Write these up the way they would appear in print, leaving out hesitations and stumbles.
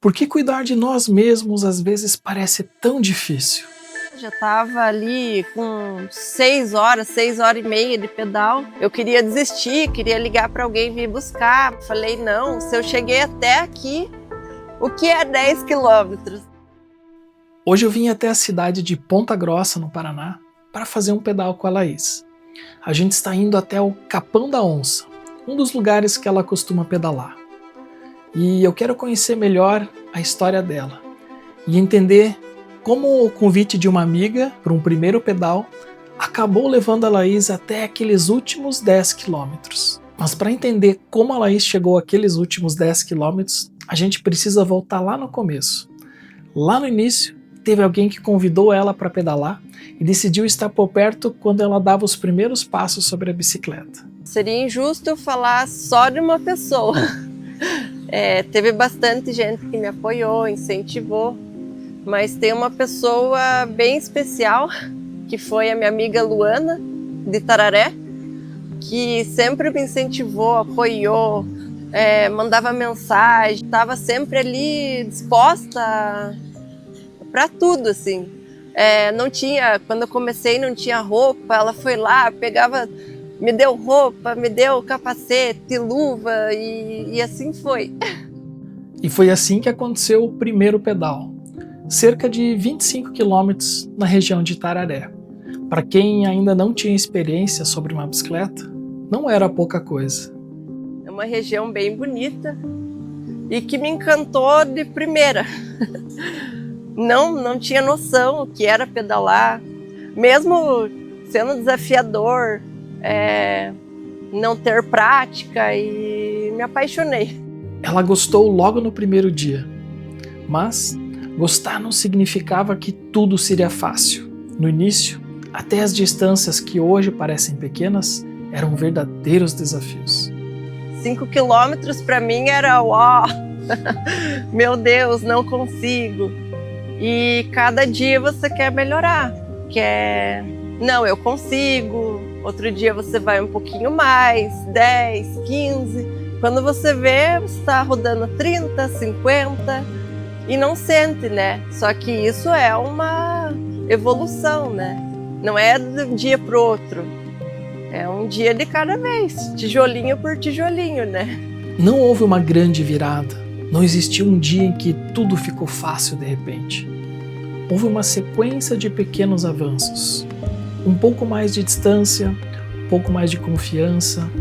Por que cuidar de nós mesmos às vezes parece tão difícil? Já estava ali com 6 horas, 6 horas e meia de pedal. Eu queria desistir, queria ligar para alguém vir buscar. Falei, não, se eu cheguei até aqui, o que é 10 quilômetros? Hoje eu vim até a cidade de Ponta Grossa, no Paraná, para fazer um pedal com a Laís. A gente está indo até o Capão da Onça, um dos lugares que ela costuma pedalar. E eu quero conhecer melhor a história dela e entender como o convite de uma amiga para um primeiro pedal acabou levando a Laís até aqueles últimos 10 quilômetros. Mas para entender como a Laís chegou àqueles últimos 10 quilômetros, a gente precisa voltar lá no começo. Lá no início, teve alguém que convidou ela para pedalar e decidiu estar por perto quando ela dava os primeiros passos sobre a bicicleta. Seria injusto eu falar só de uma pessoa. Teve bastante gente que me apoiou, incentivou, mas tem uma pessoa bem especial, que foi a minha amiga Luana, de Tararé, que sempre me incentivou, apoiou, mandava mensagem, estava sempre ali disposta para tudo, assim. Quando eu comecei não tinha roupa, ela foi lá, me deu roupa, me deu capacete, luva e assim foi. E foi assim que aconteceu o primeiro pedal, cerca de 25 quilômetros na região de Tararé. Para quem ainda não tinha experiência sobre uma bicicleta, não era pouca coisa. É uma região bem bonita e que me encantou de primeira. Não tinha noção o que era pedalar, mesmo sendo desafiador, não ter prática, e me apaixonei. Ela gostou logo no primeiro dia, mas gostar não significava que tudo seria fácil. No início, até as distâncias que hoje parecem pequenas eram verdadeiros desafios. 5 quilômetros para mim era uau, meu Deus, não consigo. E cada dia você quer melhorar, não, eu consigo. Outro dia você vai um pouquinho mais, 10, 15. Quando você vê, você está rodando 30, 50 e não sente, né? Só que isso é uma evolução, né? Não é de um dia para o outro. É um dia de cada vez, tijolinho por tijolinho, né? Não houve uma grande virada. Não existiu um dia em que tudo ficou fácil de repente. Houve uma sequência de pequenos avanços. Um pouco mais de distância, um pouco mais de confiança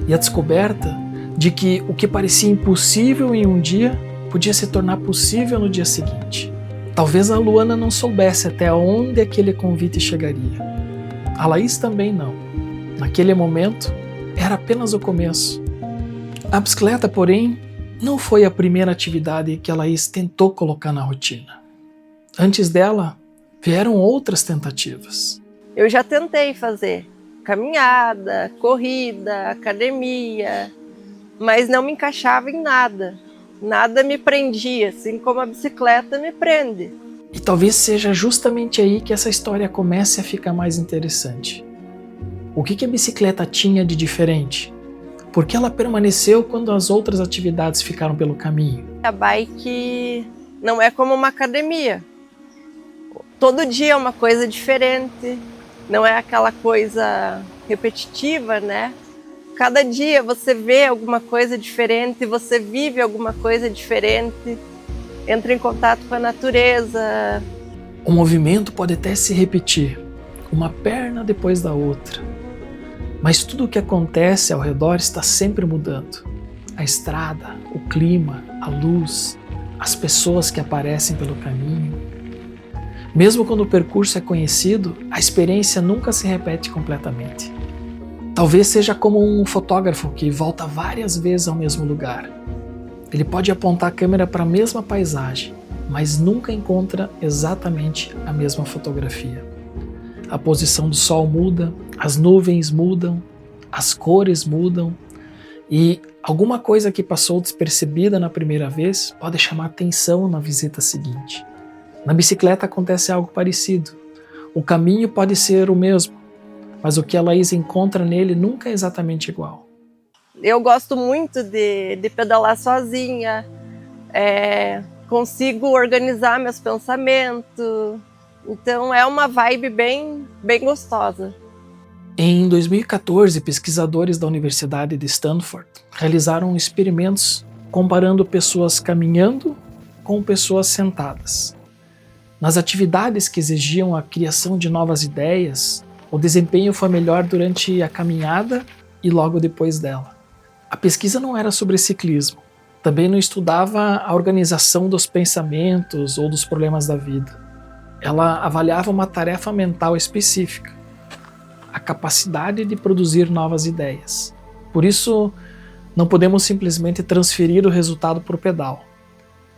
e a descoberta de que o que parecia impossível em um dia podia se tornar possível no dia seguinte. Talvez a Luana não soubesse até onde aquele convite chegaria. A Laís também não. Naquele momento, era apenas o começo. A bicicleta, porém, não foi a primeira atividade que a Laís tentou colocar na rotina. Antes dela, vieram outras tentativas. Eu já tentei fazer caminhada, corrida, academia, mas não me encaixava em nada. Nada me prendia, assim como a bicicleta me prende. E talvez seja justamente aí que essa história comece a ficar mais interessante. O que a bicicleta tinha de diferente? Por que ela permaneceu quando as outras atividades ficaram pelo caminho? A bike não é como uma academia. Todo dia é uma coisa diferente, não é aquela coisa repetitiva, né? Cada dia você vê alguma coisa diferente, você vive alguma coisa diferente, entra em contato com a natureza. O movimento pode até se repetir, uma perna depois da outra. Mas tudo o que acontece ao redor está sempre mudando. A estrada, o clima, a luz, as pessoas que aparecem pelo caminho. Mesmo quando o percurso é conhecido, a experiência nunca se repete completamente. Talvez seja como um fotógrafo que volta várias vezes ao mesmo lugar. Ele pode apontar a câmera para a mesma paisagem, mas nunca encontra exatamente a mesma fotografia. A posição do sol muda, as nuvens mudam, as cores mudam e alguma coisa que passou despercebida na primeira vez pode chamar atenção na visita seguinte. Na bicicleta acontece algo parecido. O caminho pode ser o mesmo, mas o que a Laís encontra nele nunca é exatamente igual. Eu gosto muito de pedalar sozinha, consigo organizar meus pensamentos. Então é uma vibe bem gostosa. Em 2014, pesquisadores da Universidade de Stanford realizaram experimentos comparando pessoas caminhando com pessoas sentadas. Nas atividades que exigiam a criação de novas ideias, o desempenho foi melhor durante a caminhada e logo depois dela. A pesquisa não era sobre ciclismo, também não estudava a organização dos pensamentos ou dos problemas da vida. Ela avaliava uma tarefa mental específica, a capacidade de produzir novas ideias. Por isso, não podemos simplesmente transferir o resultado para o pedal.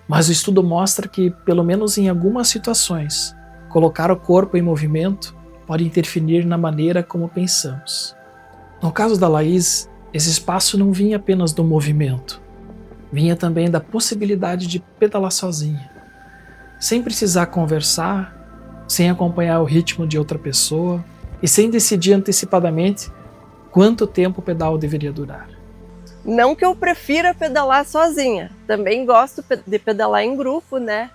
Mas o estudo mostra que, pelo menos em algumas situações, colocar o corpo em movimento pode interferir na maneira como pensamos. No caso da Laís, esse espaço não vinha apenas do movimento, vinha também da possibilidade de pedalar sozinha, sem precisar conversar, sem acompanhar o ritmo de outra pessoa e sem decidir antecipadamente quanto tempo o pedal deveria durar. Não que eu prefira pedalar sozinha, também gosto de pedalar em grupo, né?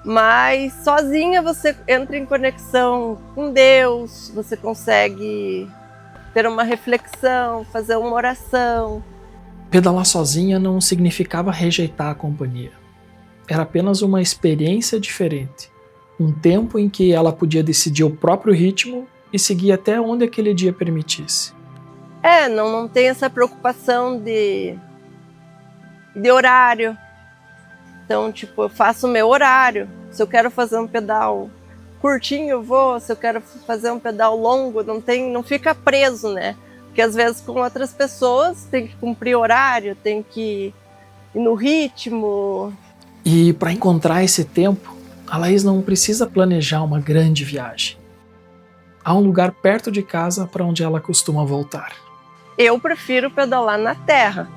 Mas sozinha você entra em conexão com Deus, você consegue ter uma reflexão, fazer uma oração. Pedalar sozinha não significava rejeitar a companhia. Era apenas uma experiência diferente, um tempo em que ela podia decidir o próprio ritmo e seguir até onde aquele dia permitisse. Não tem essa preocupação de horário. Então, eu faço o meu horário. Se eu quero fazer um pedal curtinho, eu vou. Se eu quero fazer um pedal longo, não fica preso, né? Porque às vezes com outras pessoas tem que cumprir horário, tem que ir no ritmo. E para encontrar esse tempo, a Laís não precisa planejar uma grande viagem. Há um lugar perto de casa para onde ela costuma voltar. Eu prefiro pedalar na terra.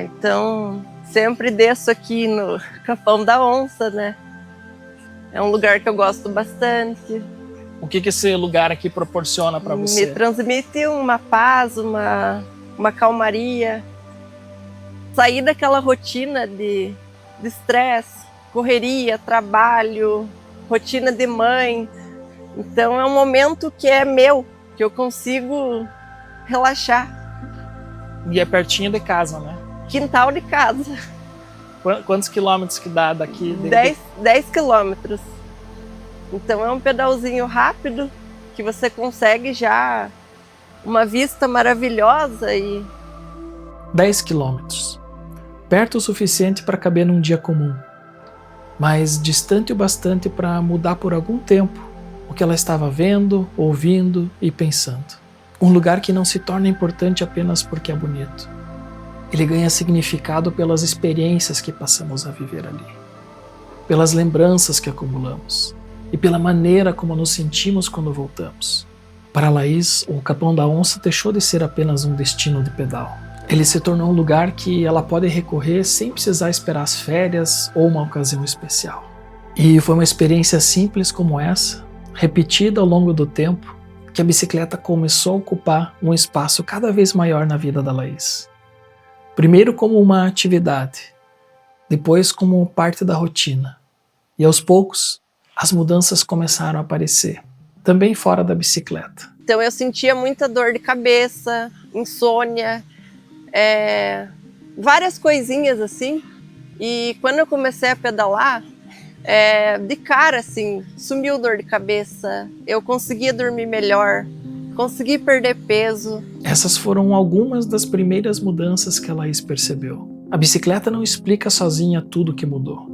Então, sempre desço aqui no Capão da Onça, né? É um lugar que eu gosto bastante. O que esse lugar aqui proporciona para você? Me transmite uma paz, uma calmaria. Sair daquela rotina de estresse, correria, trabalho, rotina de mãe. Então é um momento que é meu, que eu consigo relaxar. E é pertinho de casa, né? Quintal de casa. Quantos quilômetros que dá daqui? 10 quilômetros. Então é um pedalzinho rápido, que você consegue já uma vista maravilhosa. 10 quilômetros. Perto o suficiente para caber num dia comum, mas distante o bastante para mudar por algum tempo o que ela estava vendo, ouvindo e pensando. Um lugar que não se torna importante apenas porque é bonito. Ele ganha significado pelas experiências que passamos a viver ali, pelas lembranças que acumulamos e pela maneira como nos sentimos quando voltamos. Para Laís, o Capão da Onça deixou de ser apenas um destino de pedal. Ele se tornou um lugar que ela pode recorrer sem precisar esperar as férias ou uma ocasião especial. E foi uma experiência simples como essa, repetida ao longo do tempo, que a bicicleta começou a ocupar um espaço cada vez maior na vida da Laís. Primeiro como uma atividade, depois como parte da rotina. E aos poucos, as mudanças começaram a aparecer, também fora da bicicleta. Então eu sentia muita dor de cabeça, insônia, várias coisinhas assim. E quando eu comecei a pedalar, de cara assim, sumiu dor de cabeça, eu conseguia dormir melhor, consegui perder peso. Essas foram algumas das primeiras mudanças que a Laís percebeu. A bicicleta não explica sozinha tudo o que mudou,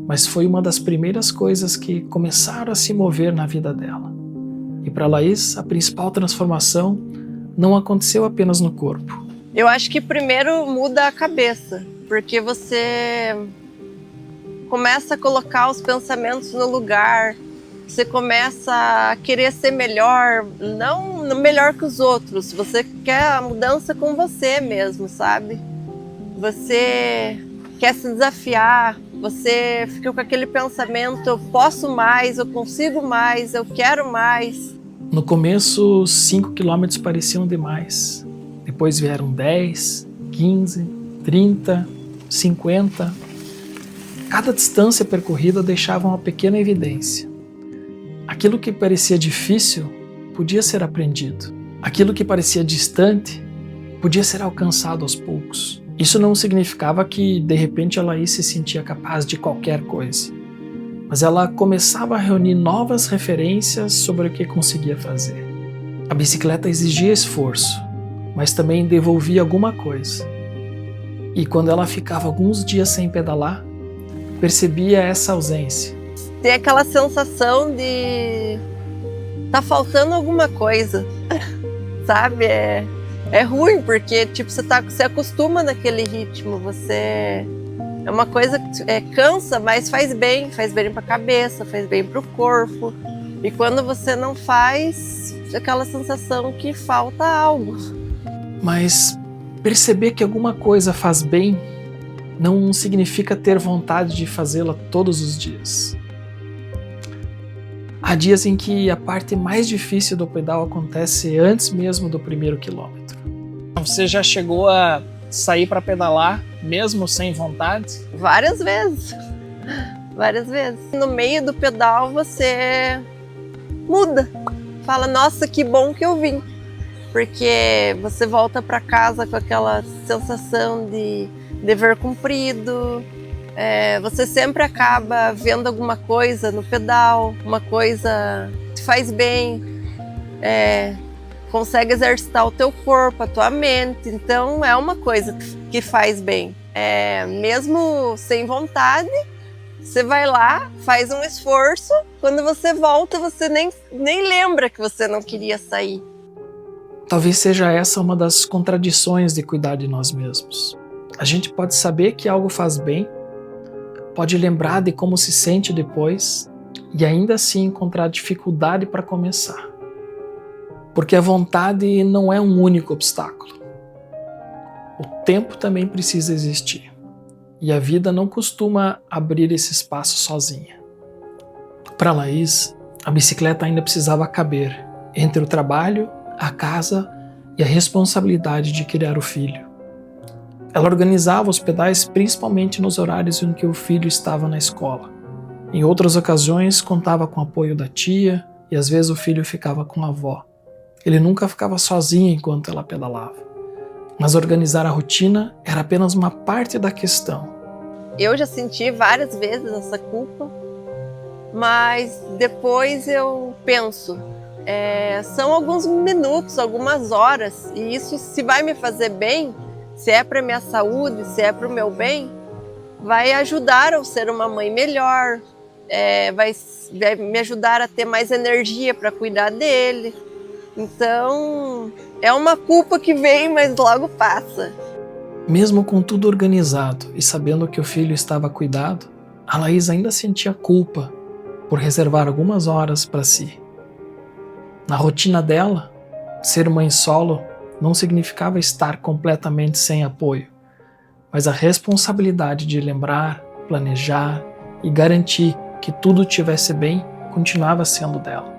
mas foi uma das primeiras coisas que começaram a se mover na vida dela. E para Laís, a principal transformação não aconteceu apenas no corpo. Eu acho que primeiro muda a cabeça, porque você começa a colocar os pensamentos no lugar, você começa a querer ser melhor, não melhor que os outros, você quer a mudança com você mesmo, sabe? Você quer se desafiar, você fica com aquele pensamento, eu posso mais, eu consigo mais, eu quero mais. No começo, 5 quilômetros pareciam demais. Depois vieram 10, 15, 30, 50. Cada distância percorrida deixava uma pequena evidência. Aquilo que parecia difícil podia ser aprendido. Aquilo que parecia distante podia ser alcançado aos poucos. Isso não significava que, de repente, a Laís se sentia capaz de qualquer coisa. Mas ela começava a reunir novas referências sobre o que conseguia fazer. A bicicleta exigia esforço, mas também devolvia alguma coisa. E quando ela ficava alguns dias sem pedalar, percebia essa ausência. Tem aquela sensação de tá faltando alguma coisa, sabe? É ruim, porque tipo, você acostuma naquele ritmo, é uma coisa que cansa, mas faz bem pra cabeça, faz bem pro corpo. E quando você não faz, aquela sensação que falta algo. Mas perceber que alguma coisa faz bem não significa ter vontade de fazê-la todos os dias. Há dias em que a parte mais difícil do pedal acontece antes mesmo do primeiro quilômetro. Você já chegou a sair para pedalar mesmo sem vontade? Várias vezes. No meio do pedal você muda. Fala, nossa, que bom que eu vim. Porque você volta para casa com aquela sensação de dever cumprido. Você sempre acaba vendo alguma coisa no pedal, uma coisa que te faz bem, consegue exercitar o teu corpo, a tua mente. Então é uma coisa que faz bem. Mesmo sem vontade, você vai lá, faz um esforço, quando você volta você nem lembra que você não queria sair. Talvez seja essa uma das contradições de cuidar de nós mesmos. A gente pode saber que algo faz bem, pode lembrar de como se sente depois e ainda assim encontrar dificuldade para começar. Porque a vontade não é um único obstáculo. O tempo também precisa existir. E a vida não costuma abrir esse espaço sozinha. Para Laís, a bicicleta ainda precisava caber entre o trabalho, a casa e a responsabilidade de criar o filho. Ela organizava os pedais principalmente nos horários em que o filho estava na escola. Em outras ocasiões, contava com o apoio da tia e às vezes o filho ficava com a avó. Ele nunca ficava sozinho enquanto ela pedalava. Mas organizar a rotina era apenas uma parte da questão. Eu já senti várias vezes essa culpa, mas depois eu penso, são alguns minutos, algumas horas, e isso, se vai me fazer bem, se é para minha saúde, se é para o meu bem, vai ajudar a ser uma mãe melhor, vai me ajudar a ter mais energia para cuidar dele. Então, é uma culpa que vem, mas logo passa. Mesmo com tudo organizado e sabendo que o filho estava cuidado, a Laís ainda sentia culpa por reservar algumas horas para si. Na rotina dela, ser mãe solo não significava estar completamente sem apoio, mas a responsabilidade de lembrar, planejar e garantir que tudo estivesse bem continuava sendo dela.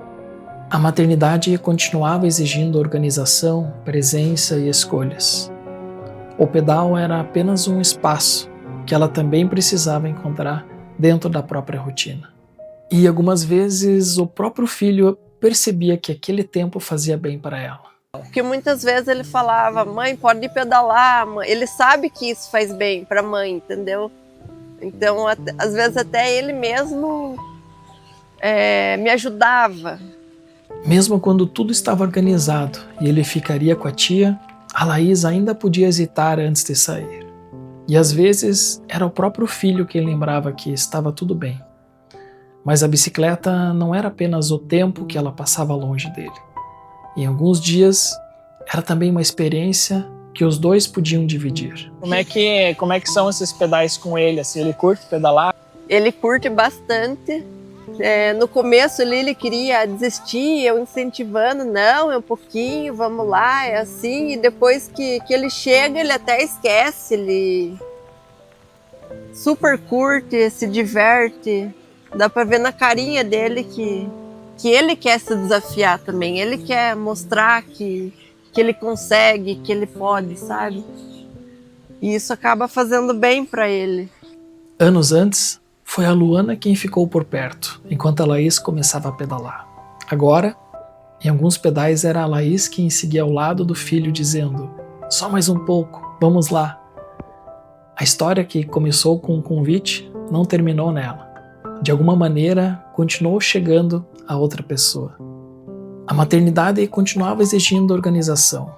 A maternidade continuava exigindo organização, presença e escolhas. O pedal era apenas um espaço que ela também precisava encontrar dentro da própria rotina. E algumas vezes o próprio filho percebia que aquele tempo fazia bem para ela. Porque muitas vezes ele falava, mãe, pode ir pedalar, mãe. Ele sabe que isso faz bem para a mãe, entendeu? Então, às vezes até ele mesmo me ajudava. Mesmo quando tudo estava organizado e ele ficaria com a tia, a Laís ainda podia hesitar antes de sair. E às vezes era o próprio filho quem lembrava que estava tudo bem. Mas a bicicleta não era apenas o tempo que ela passava longe dele. Em alguns dias, era também uma experiência que os dois podiam dividir. Como é que são esses pedais com ele? Assim, ele curte pedalar? Ele curte bastante. No começo ele queria desistir, eu incentivando, não, é um pouquinho, vamos lá, é assim. E depois que ele chega, ele até esquece, ele super curte, se diverte. Dá pra ver na carinha dele que ele quer se desafiar também, ele quer mostrar que ele consegue, que ele pode, sabe? E isso acaba fazendo bem pra ele. Anos antes, Foi a Luana quem ficou por perto, enquanto a Laís começava a pedalar. Agora, em alguns pedais era a Laís quem seguia ao lado do filho dizendo: "Só mais um pouco, vamos lá." A história que começou com um convite não terminou nela. De alguma maneira, continuou chegando a outra pessoa. A maternidade continuava exigindo organização.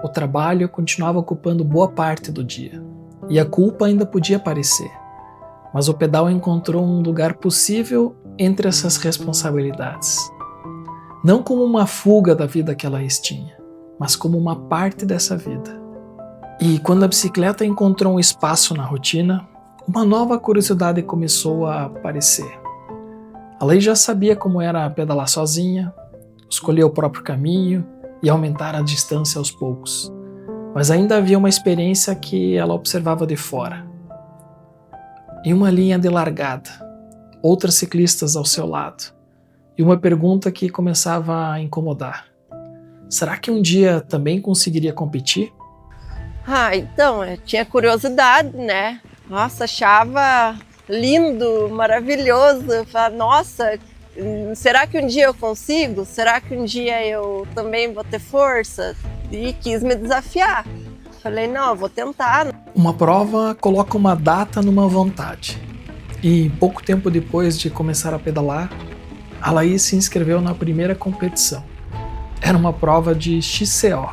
O trabalho continuava ocupando boa parte do dia. E a culpa ainda podia aparecer. Mas o pedal encontrou um lugar possível entre essas responsabilidades. Não como uma fuga da vida que ela tinha, mas como uma parte dessa vida. E quando a bicicleta encontrou um espaço na rotina, uma nova curiosidade começou a aparecer. A Laís já sabia como era pedalar sozinha, escolher o próprio caminho e aumentar a distância aos poucos. Mas ainda havia uma experiência que ela observava de fora. Em uma linha de largada, outras ciclistas ao seu lado, e uma pergunta que começava a incomodar. Será que um dia também conseguiria competir? Então, eu tinha curiosidade, né? Nossa, achava lindo, maravilhoso. Falava, nossa, será que um dia eu consigo? Será que um dia eu também vou ter força? E quis me desafiar. Falei, não, eu vou tentar. Uma prova coloca uma data numa vontade. E pouco tempo depois de começar a pedalar, a Laís se inscreveu na primeira competição. Era uma prova de XCO.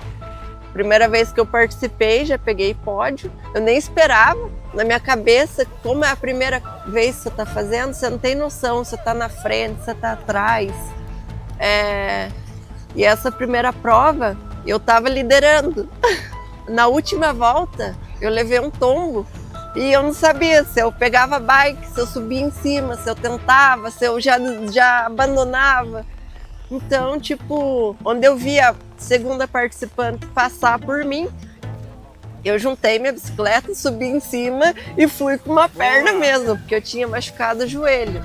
Primeira vez que eu participei, já peguei pódio. Eu nem esperava. Na minha cabeça, como é a primeira vez que você está fazendo, você não tem noção se você está na frente, se você está atrás. E essa primeira prova, eu estava liderando. Na última volta, eu levei um tombo. E eu não sabia se eu pegava a bike, se eu subia em cima, se eu tentava, se eu já abandonava. Então, onde eu vi a segunda participante passar por mim, eu juntei minha bicicleta, subi em cima e fui com uma perna mesmo, porque eu tinha machucado o joelho.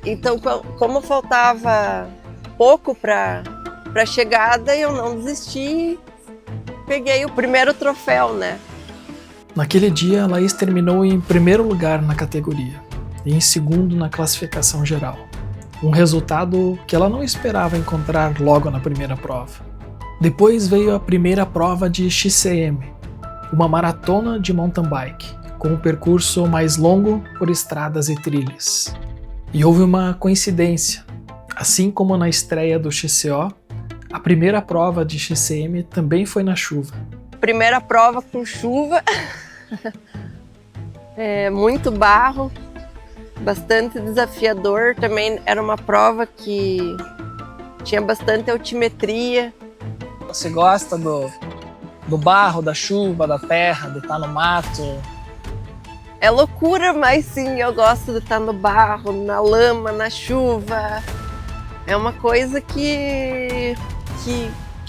Então, como faltava pouco para a chegada, eu não desisti e peguei o primeiro troféu, né? Naquele dia, a Laís terminou em primeiro lugar na categoria e em segundo na classificação geral. Um resultado que ela não esperava encontrar logo na primeira prova. Depois veio a primeira prova de XCM, uma maratona de mountain bike, com um percurso mais longo por estradas e trilhas. E houve uma coincidência. Assim como na estreia do XCO, a primeira prova de XCM também foi na chuva. Primeira prova com chuva, muito barro, bastante desafiador. Também era uma prova que tinha bastante altimetria. Você gosta do barro, da chuva, da terra, de estar no mato? É loucura, mas sim, eu gosto de estar no barro, na lama, na chuva. É uma coisa que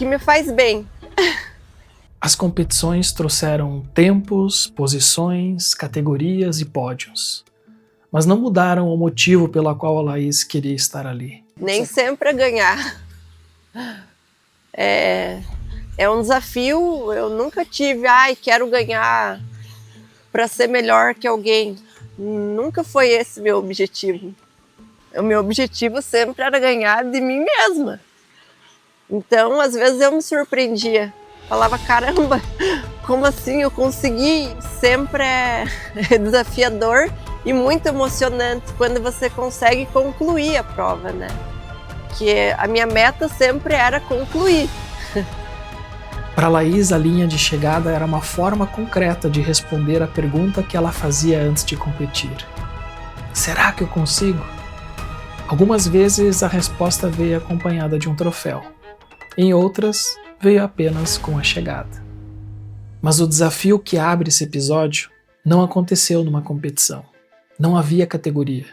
me faz bem. As competições trouxeram tempos, posições, categorias e pódios. Mas não mudaram o motivo pelo qual a Laís queria estar ali. Nem sempre é ganhar. É um desafio. Eu nunca tive, quero ganhar para ser melhor que alguém. Nunca foi esse meu objetivo. O meu objetivo sempre era ganhar de mim mesma. Então, às vezes eu me surpreendia. Falava, caramba, como assim eu consegui? Sempre é desafiador e muito emocionante quando você consegue concluir a prova, né? Que a minha meta sempre era concluir. Para Laís, a linha de chegada era uma forma concreta de responder a pergunta que ela fazia antes de competir. Será que eu consigo? Algumas vezes a resposta veio acompanhada de um troféu. Em outras, veio apenas com a chegada. Mas o desafio que abre esse episódio não aconteceu numa competição. Não havia categoria,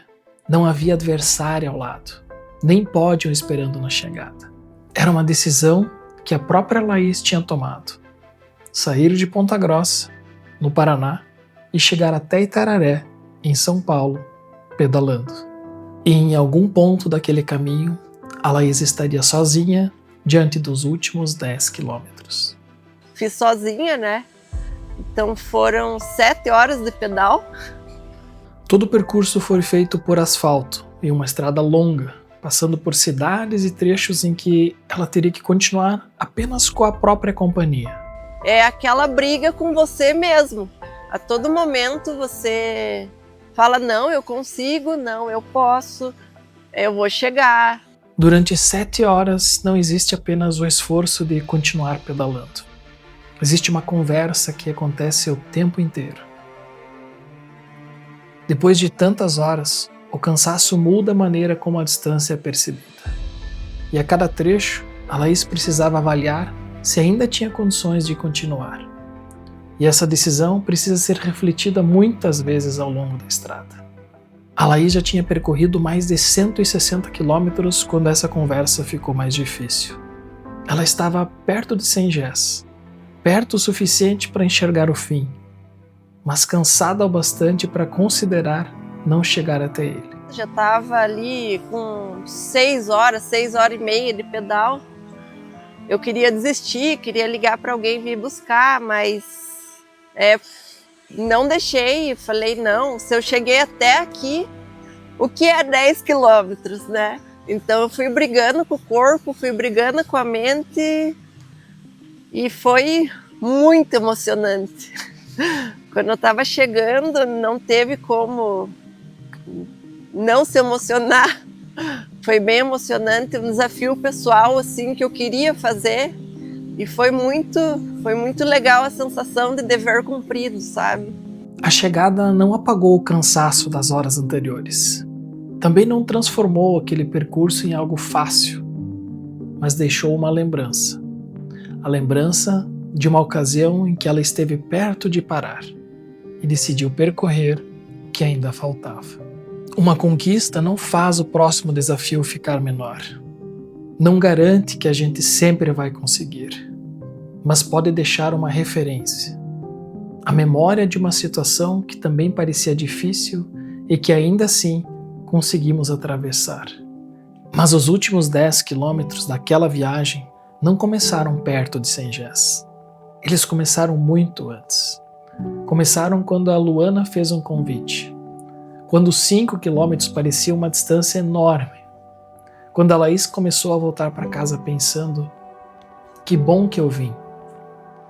não havia adversário ao lado, nem pódio esperando na chegada. Era uma decisão que a própria Laís tinha tomado. Sair de Ponta Grossa, no Paraná, e chegar até Itararé, em São Paulo, pedalando. E em algum ponto daquele caminho, a Laís estaria sozinha diante dos últimos 10 quilômetros. Fiz sozinha, né? Então foram 7 horas de pedal. Todo o percurso foi feito por asfalto, em uma estrada longa, passando por cidades e trechos em que ela teria que continuar apenas com a própria companhia. É aquela briga com você mesmo. A todo momento você fala, não, eu consigo, não, eu posso, eu vou chegar. Durante 7 horas não existe apenas o esforço de continuar pedalando. Existe uma conversa que acontece o tempo inteiro. Depois de tantas horas, o cansaço muda a maneira como a distância é percebida. E a cada trecho, a Laís precisava avaliar se ainda tinha condições de continuar. E essa decisão precisa ser refletida muitas vezes ao longo da estrada. A Laís já tinha percorrido mais de 160 quilômetros quando essa conversa ficou mais difícil. Ela estava perto de Saint-Gess, perto o suficiente para enxergar o fim, mas cansada o bastante para considerar não chegar até ele. Já estava ali com 6 horas e meia de pedal. Eu queria desistir, queria ligar para alguém vir buscar, mas não deixei. Falei, não, se eu cheguei até aqui, o que é 10 quilômetros, né? Então eu fui brigando com o corpo, fui brigando com a mente e foi muito emocionante. Quando eu estava chegando, não teve como não se emocionar. Foi bem emocionante, um desafio pessoal assim que eu queria fazer e foi muito legal a sensação de dever cumprido, sabe? A chegada não apagou o cansaço das horas anteriores. Também não transformou aquele percurso em algo fácil, mas deixou uma lembrança. A lembrança de uma ocasião em que ela esteve perto de parar e decidiu percorrer o que ainda faltava. Uma conquista não faz o próximo desafio ficar menor. Não garante que a gente sempre vai conseguir, mas pode deixar uma referência. A memória de uma situação que também parecia difícil e que ainda assim conseguimos atravessar. Mas os últimos 10 quilômetros daquela viagem não começaram perto de Saint-Gess. Eles começaram muito antes. Começaram quando a Luana fez um convite. Quando 5 quilômetros pareciam uma distância enorme. Quando a Laís começou a voltar para casa pensando, que bom que eu vim.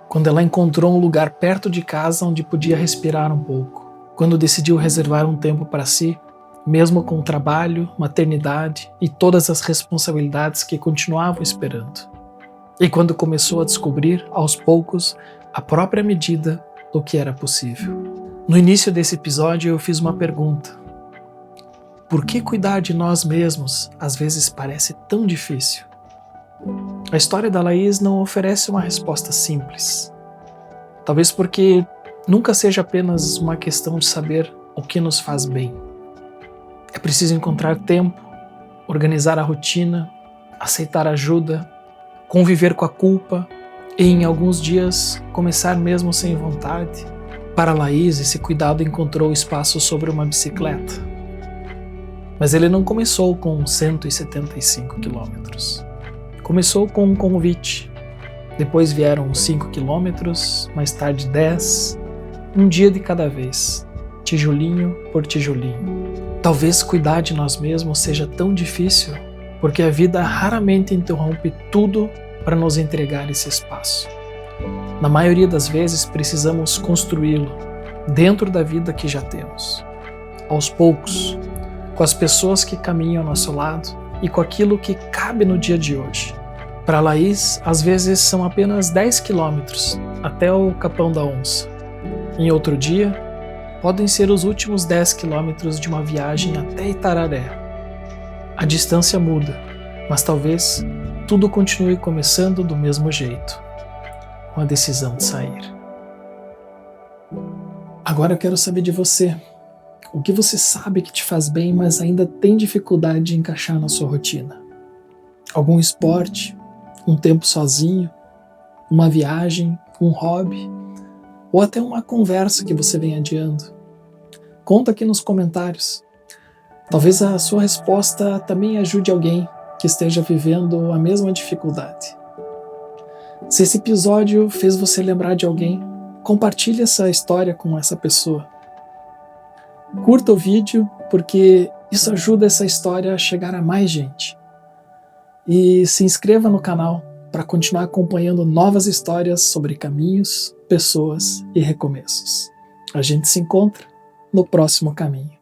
Quando ela encontrou um lugar perto de casa onde podia respirar um pouco. Quando decidiu reservar um tempo para si, mesmo com o trabalho, maternidade e todas as responsabilidades que continuavam esperando. E quando começou a descobrir, aos poucos, a própria medida do que era possível. No início desse episódio eu fiz uma pergunta. Por que cuidar de nós mesmos às vezes parece tão difícil? A história da Laís não oferece uma resposta simples. Talvez porque nunca seja apenas uma questão de saber o que nos faz bem. É preciso encontrar tempo, organizar a rotina, aceitar ajuda, conviver com a culpa e, em alguns dias, começar mesmo sem vontade. Para Laís, esse cuidado encontrou espaço sobre uma bicicleta. Mas ele não começou com 175 quilômetros. Começou com um convite. Depois vieram 5 quilômetros, mais tarde 10, um dia de cada vez, tijolinho por tijolinho. Talvez cuidar de nós mesmos seja tão difícil porque a vida raramente interrompe tudo para nos entregar esse espaço. Na maioria das vezes precisamos construí-lo dentro da vida que já temos, aos poucos, com as pessoas que caminham ao nosso lado e com aquilo que cabe no dia de hoje. Para Laís, às vezes são apenas 10 quilômetros até o Capão da Onça. Em outro dia, podem ser os últimos 10 quilômetros de uma viagem até Itararé. A distância muda, mas talvez tudo continue começando do mesmo jeito, com a decisão de sair. Agora eu quero saber de você. O que você sabe que te faz bem, mas ainda tem dificuldade de encaixar na sua rotina? Algum esporte? Um tempo sozinho? Uma viagem? Um hobby? Ou até uma conversa que você vem adiando? Conta aqui nos comentários. Talvez a sua resposta também ajude alguém que esteja vivendo a mesma dificuldade. Se esse episódio fez você lembrar de alguém, compartilhe essa história com essa pessoa. curta o vídeo, porque isso ajuda essa história a chegar a mais gente. E se inscreva no canal para continuar acompanhando novas histórias sobre caminhos, pessoas e recomeços. A gente se encontra no próximo caminho.